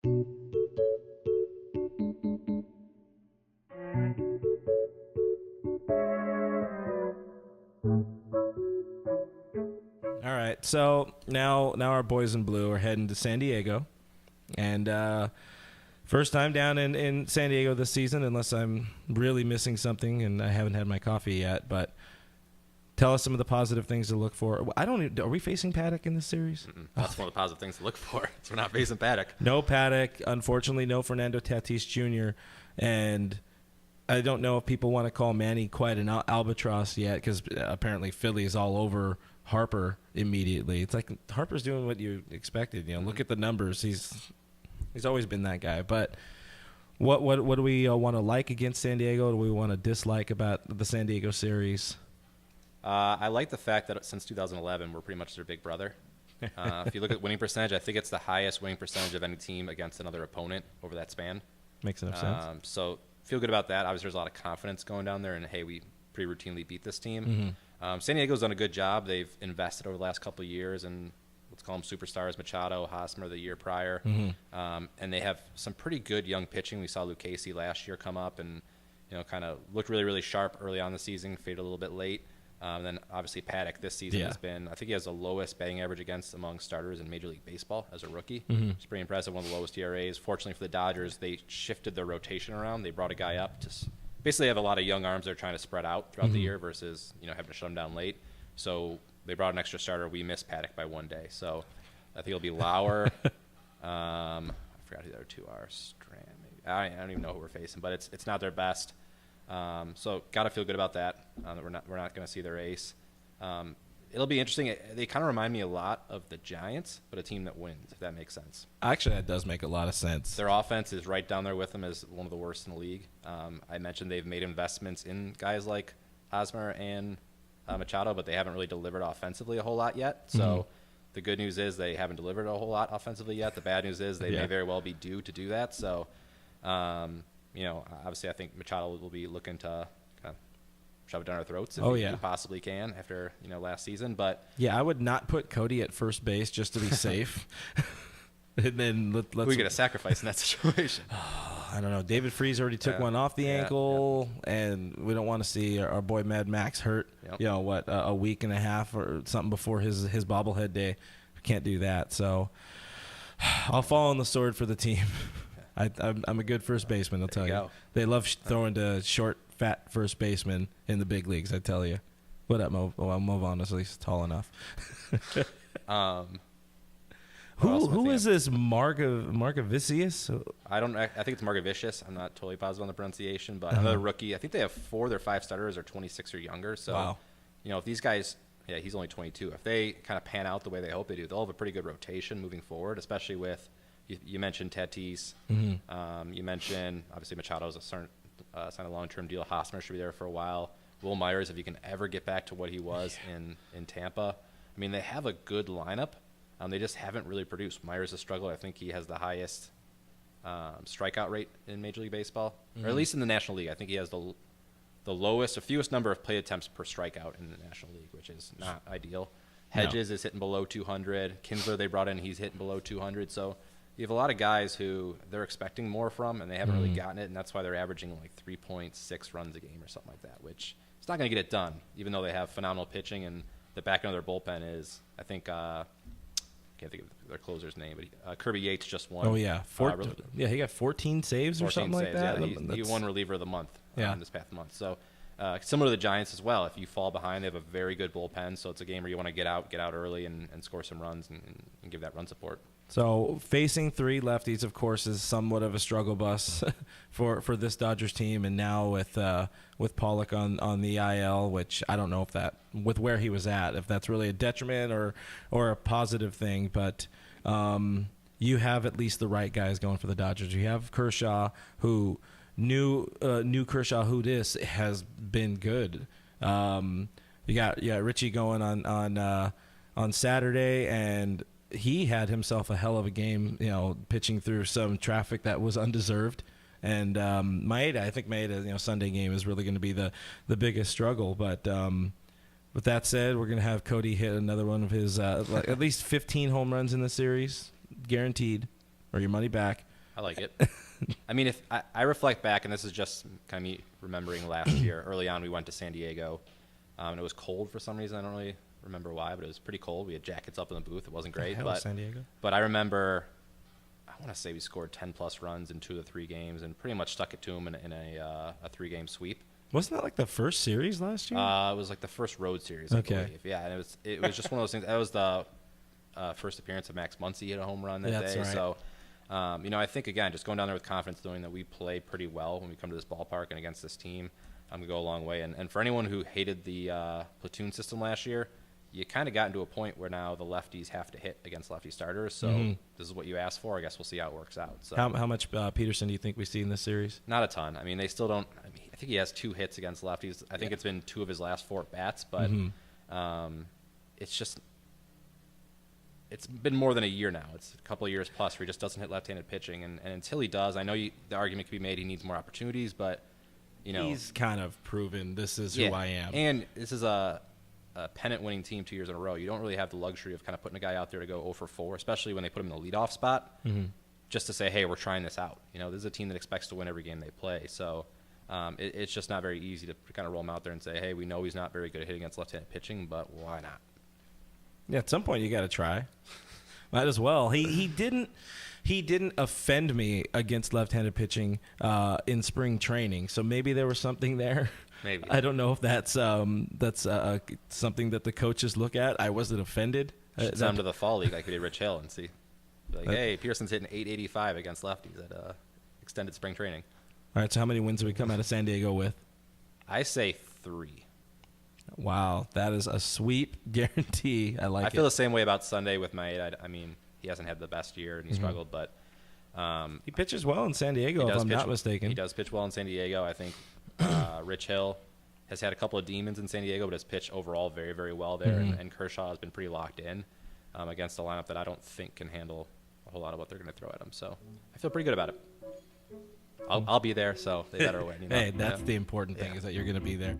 All right, so now our boys in blue are heading to San Diego, and first time down in San Diego this season, unless I'm really missing something and I haven't had my coffee yet. But tell us some of the positive things to look for. Are we facing Paddock in this series? That's one of the positive things to look for. So we're not facing Paddock. No Paddock, unfortunately. No Fernando Tatis Jr. And I don't know if people want to call Manny quite an albatross yet, because apparently Philly is all over Harper immediately. It's like Harper's doing what you expected. Look at the numbers. He's always been that guy. But what do we want to like against San Diego? What do we want to dislike about the San Diego series? I like the fact that since 2011, we're pretty much their big brother. If you look at winning percentage, I think it's the highest winning percentage of any team against another opponent over that span. Makes enough sense. So feel good about that. Obviously, there's a lot of confidence going down there, and hey, we pretty routinely beat this team. Mm-hmm. San Diego's done a good job. They've invested over the last couple of years, and let's call them superstars, Machado, Hosmer the year prior. Mm-hmm. And they have some pretty good young pitching. We saw Luke Casey last year come up and kind of looked really, really sharp early on the season, faded a little bit late. Then obviously Paddock this season has been, I think he has the lowest batting average against among starters in Major League Baseball as a rookie. Mm-hmm. It's pretty impressive, one of the lowest ERAs. Fortunately for the Dodgers, they shifted their rotation around. They brought a guy up to basically have a lot of young arms they're trying to spread out throughout the year versus having to shut them down late. So they brought an extra starter. We missed Paddock by one day. So I think it'll be Lauer. I forgot who the other two are. Strand, maybe. I don't even know who we're facing, but it's not their best. So got to feel good about that. That we're not going to see their ace. It'll be interesting. They kind of remind me a lot of the Giants, but a team that wins, if that makes sense. Actually, that does make a lot of sense. Their offense is right down there with them as one of the worst in the league. I mentioned they've made investments in guys like Hosmer and Machado, but they haven't really delivered offensively a whole lot yet. So the good news is they haven't delivered a whole lot offensively yet. The bad news is they may very well be due to do that. So, obviously I think Machado will be looking to kind of shove it down our throats if he possibly can after, last season. But yeah, I would not put Cody at first base just to be safe. And then let's we get a sacrifice in that situation. I don't know. David Freese already took one off the ankle, and we don't want to see our boy Mad Max hurt. Yep. A week and a half or something before his bobblehead day. We can't do that. So I'll fall on the sword for the team. I'm a good first baseman, I'll tell you. They love throwing to short, fat first baseman in the big leagues, I tell you. What up, Mo? Well, Movon is at least tall enough. Who is this Margavicius? I think it's Margavicius. I'm not totally positive on the pronunciation, but another rookie. I think they have 4 of their 5 starters are 26 or younger. So, if these guys, he's only 22. If they kind of pan out the way they hope they do, they'll have a pretty good rotation moving forward, especially with, you mentioned Tatis. Mm-hmm. You mentioned, obviously, Machado's signed a long-term deal. Hosmer should be there for a while. Will Myers, if he can ever get back to what he was in Tampa. I mean, they have a good lineup. They just haven't really produced. Myers is a struggle. I think he has the highest strikeout rate in Major League Baseball, or at least in the National League. I think he has the fewest number of plate attempts per strikeout in the National League, which is not ideal. Hedges is hitting below 200. Kinsler they brought in, he's hitting below 200. So you have a lot of guys who they're expecting more from, and they haven't really gotten it, and that's why they're averaging like 3.6 runs a game or something like that, which it's not going to get it done, even though they have phenomenal pitching, and the back end of their bullpen is, I think, can't think of their closer's name, but Kirby Yates just won. Oh, yeah. He got 14 saves or something like that. Yeah, he won reliever of the month this past month. So similar to the Giants as well. If you fall behind, they have a very good bullpen, so it's a game where you want to get out early and score some runs and give that run support. So facing 3 lefties, of course, is somewhat of a struggle bus for this Dodgers team, and now with Pollock on the IL, which I don't know if that, with where he was at, if that's really a detriment or a positive thing, but you have at least the right guys going for the Dodgers. You have Kershaw, who new Kershaw, who this has been good. You got Richie going on Saturday, and he had himself a hell of a game, pitching through some traffic that was undeserved. And Maeda, I think Maeda, Sunday game is really going to be the biggest struggle. But with that said, we're going to have Cody hit another one of his at least 15 home runs in the series, guaranteed, or your money back. I like it. I mean, if I reflect back, and this is just kind of me remembering last year. Early on, we went to San Diego, and it was cold for some reason. I don't really remember why, but it was pretty cold. We had jackets up in the booth. It wasn't great, but San Diego. But I remember, I want to say we scored 10-plus runs in 2 of the 3 games, and pretty much stuck it to them in a 3-game sweep. Wasn't that like the first series last year? It was like the first road series, I believe. Yeah, and it was just one of those things. That was the first appearance of Max Muncy hit a home run that day. Right. So, I think, again, just going down there with confidence, knowing that we play pretty well when we come to this ballpark and against this team, I'm going to go a long way. And for anyone who hated the platoon system last year, you kind of got into a point where now the lefties have to hit against lefty starters. So this is what you asked for. I guess we'll see how it works out. So How much Peterson do you think we see in this series? Not a ton. I mean, they still don't. I think he has 2 hits against lefties. I think it's been 2 of his last 4 at-bats, but it's been more than a year now. It's a couple of years plus where he just doesn't hit left-handed pitching. And until he does, I know the argument could be made he needs more opportunities, but, he's kind of proven this is who I am. And this is a pennant-winning team 2 years in a row. You don't really have the luxury of kind of putting a guy out there to go 0 for 4, especially when they put him in the leadoff spot, just to say, hey, we're trying this out. This is a team that expects to win every game they play. So it's just not very easy to kind of roll him out there and say, hey, we know he's not very good at hitting against left-handed pitching, but why not? Yeah, at some point you got to try. Might as well. He didn't offend me against left-handed pitching in spring training, so maybe there was something there. Maybe. I don't know if that's something that the coaches look at. I wasn't offended. Should send him to the fall league like we did Rich Hill and see. Like, hey, Pearson's hitting 885 against lefties at extended spring training. All right, so how many wins do we come out of San Diego with? I say 3. Wow, that is a sweep guarantee. I feel the same way about Sunday with Machado. I mean, he hasn't had the best year and he struggled, but he pitches well in San Diego, if I'm not mistaken. He does pitch well in San Diego. I think Rich Hill has had a couple of demons in San Diego, but has pitched overall very, very well there. And Kershaw has been pretty locked in against a lineup that I don't think can handle a whole lot of what they're going to throw at him. So I feel pretty good about it. I'll be there, so they better win. Hey, that's the important thing is that you're going to be there.